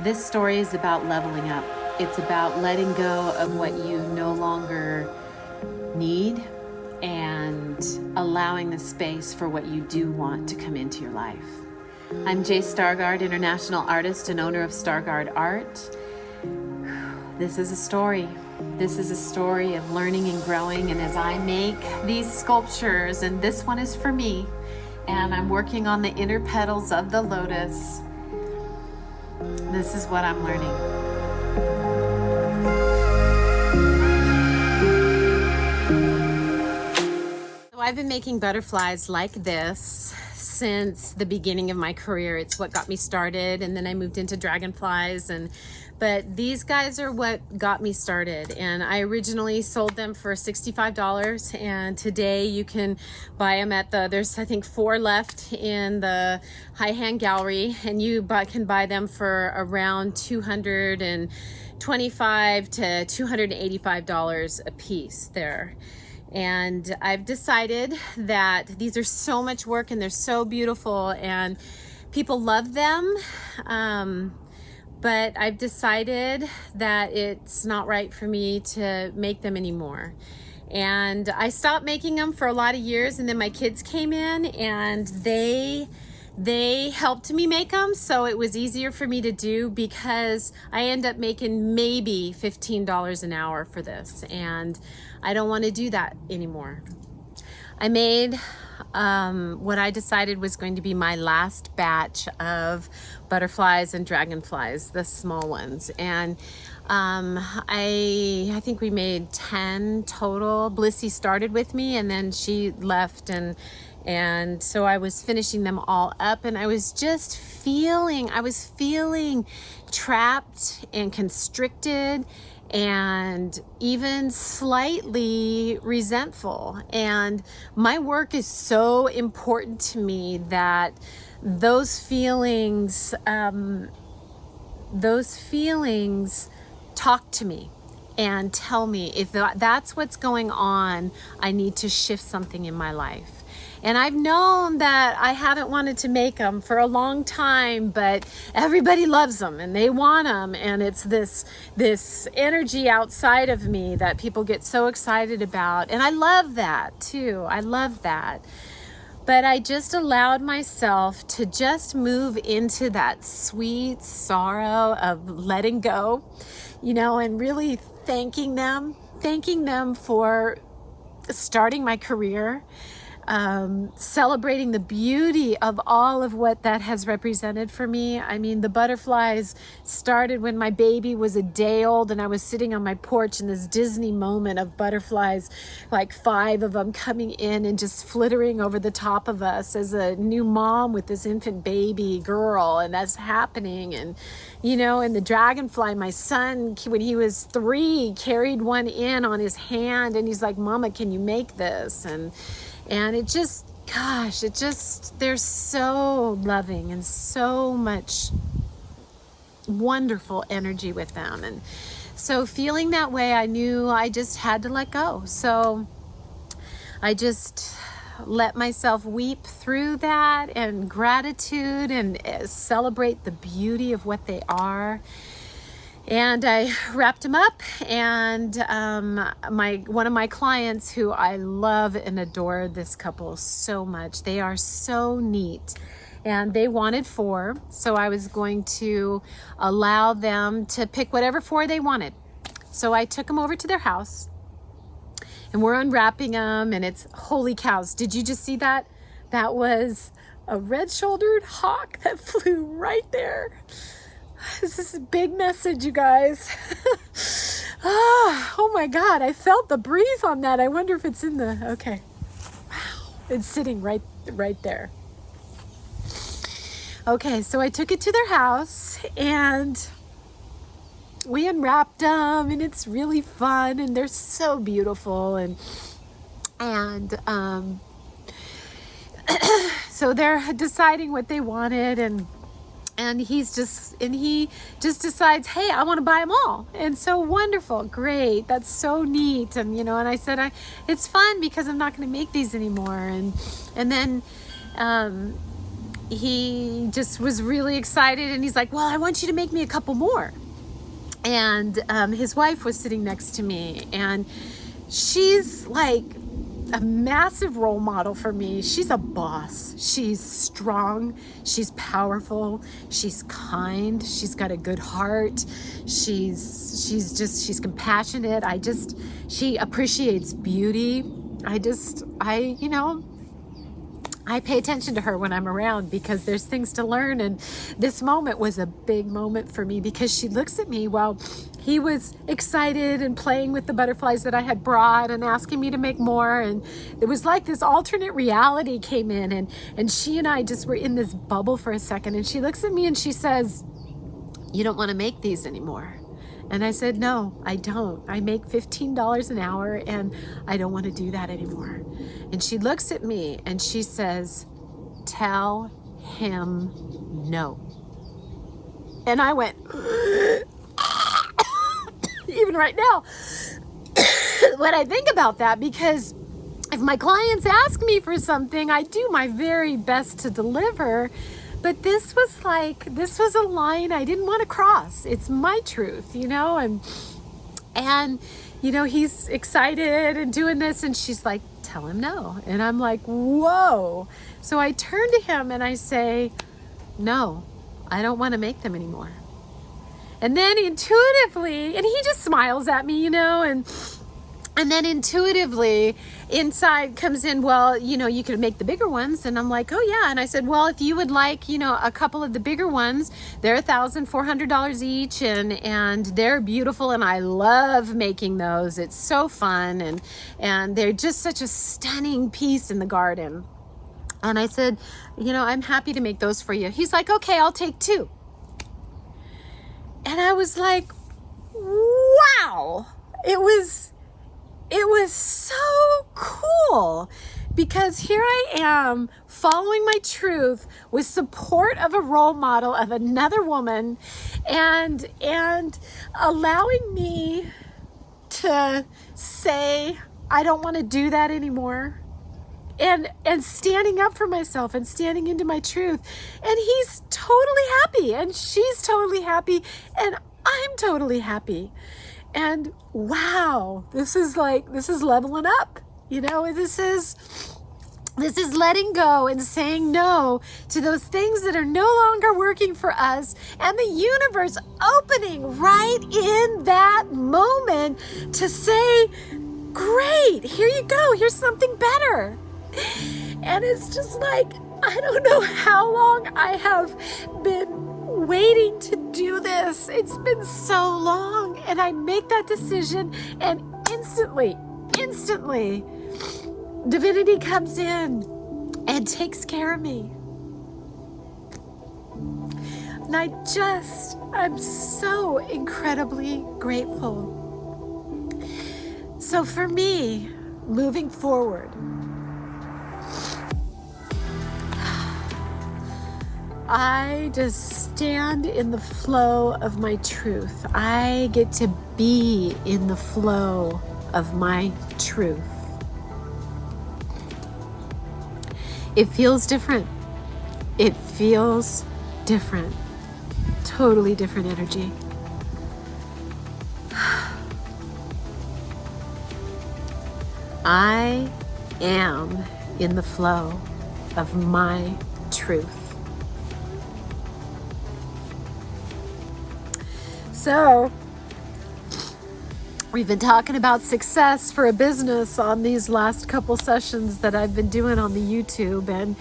This story is about leveling up. It's about letting go of what you no longer need and allowing the space for what you do want to come into your life. I'm Stargaard, international artist and owner of Stargaard Art. This is a story. This is a story of learning and growing, and as I make these sculptures, and this one is for me, and I'm working on the inner petals of the lotus, this is what I'm learning. So I've been making butterflies like this since the beginning of my career. It's what got me started, and then I moved into dragonflies, but these guys are what got me started. And I originally sold them for $65, and today you can buy them at there's I think 4 left in the high hand gallery, and you can buy them for around $225 to $285 a piece there. And I've decided that these are so much work and they're so beautiful and people love them. But I've decided that it's not right for me to make them anymore. And I stopped making them for a lot of years, and then my kids came in and they helped me make them, so it was easier for me to do, because I end up making maybe $15 an hour for this, and I don't want to do that anymore. I made what I decided was going to be my last batch of butterflies and dragonflies, the small ones, and I think we made 10 total. Blissy started with me, and then she left, and so I was finishing them all up, and I was feeling trapped and constricted and even slightly resentful. And my work is so important to me that those feelings talk to me and tell me if that's what's going on. I need to shift something in my life. And I've known that I haven't wanted to make them for a long time, but everybody loves them and they want them. And it's this energy outside of me that people get so excited about. And I love that too. I love that. But I just allowed myself to just move into that sweet sorrow of letting go, and really thanking them for starting my career. Celebrating the beauty of all of what that has represented for me. I mean, the butterflies started when my baby was a day old, and I was sitting on my porch in this Disney moment of butterflies, like 5 of them coming in and just flittering over the top of us as a new mom with this infant baby girl, and that's happening. And and the dragonfly, my son, when he was 3, carried one in on his hand, and he's like, "Mama, can you make this?" And it just, they're so loving and so much wonderful energy with them. And so feeling that way, I knew I just had to let go. So I just let myself weep through that, and gratitude, and celebrate the beauty of what they are. And I wrapped them up, and one of my clients, who I love and adore this couple so much, they are so neat, and they wanted 4, so I was going to allow them to pick whatever 4 they wanted. So I took them over to their house, and we're unwrapping them, and it's, holy cows, did you just see that? That was a red-shouldered hawk that flew right there. This is a big message, you guys. Oh my God, I felt the breeze on that. I wonder if it's in the, okay. Wow, it's sitting right there. Okay, so I took it to their house, and we unwrapped them, and it's really fun, and they're so beautiful, and so they're deciding what they wanted, and he just decides, hey, I want to buy them all. And so wonderful, great, that's so neat. And and I said, it's fun because I'm not going to make these anymore. And then he just was really excited, and he's like, well, I want you to make me a couple more. And his wife was sitting next to me, and she's like a massive role model for me. She's a boss. She's strong. She's powerful. She's kind. She's got a good heart. She's compassionate. She appreciates beauty. I pay attention to her when I'm around because there's things to learn. And this moment was a big moment for me because she looks at me while he was excited and playing with the butterflies that I had brought and asking me to make more. And it was like this alternate reality came in, and she and I just were in this bubble for a second. And she looks at me and she says, you don't want to make these anymore. And I said, no, I don't. I make $15 an hour and I don't want to do that anymore. And she looks at me and she says, tell him no. And I went, even right now, when I think about that, because if my clients ask me for something, I do my very best to deliver. But this was a line I didn't want to cross. It's my truth, and he's excited and doing this, and she's like, tell him no. And I'm like, whoa. So I turn to him and I say, no, I don't want to make them anymore. And then intuitively, and he just smiles at me, and then intuitively inside comes in, well, you could make the bigger ones. And I'm like, oh yeah. And I said, well, if you would like, a couple of the bigger ones, they're $1,400 each, and they're beautiful. And I love making those. It's so fun. And they're just such a stunning piece in the garden. And I said, I'm happy to make those for you. He's like, okay, I'll take 2. And I was like, wow, it was so cool, because here I am following my truth with support of a role model of another woman, and allowing me to say, I don't want to do that anymore. And standing up for myself and standing into my truth. And he's totally happy, and she's totally happy, and I'm totally happy. And wow, this is leveling up. This is letting go and saying no to those things that are no longer working for us, and the universe opening right in that moment to say, great, here you go, here's something better. And it's just like, I don't know how long I have been waiting to do this. It's been so long, and I make that decision, and instantly, divinity comes in and takes care of me. And I'm so incredibly grateful. So for me, moving forward, I just stand in the flow of my truth. I get to be in the flow of my truth. It feels different. It feels different. Totally different energy. I am in the flow of my truth. So, we've been talking about success for a business on these last couple sessions that I've been doing on the YouTube, and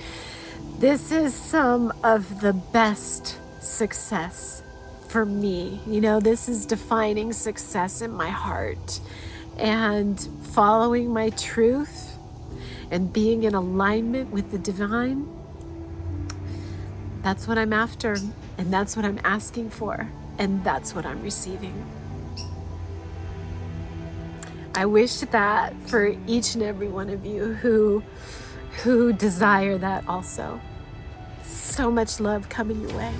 this is some of the best success for me. This is defining success in my heart, and following my truth and being in alignment with the divine. That's what I'm after, and that's what I'm asking for. And that's what I'm receiving. I wish that for each and every one of you who desire that also. So much love coming your way.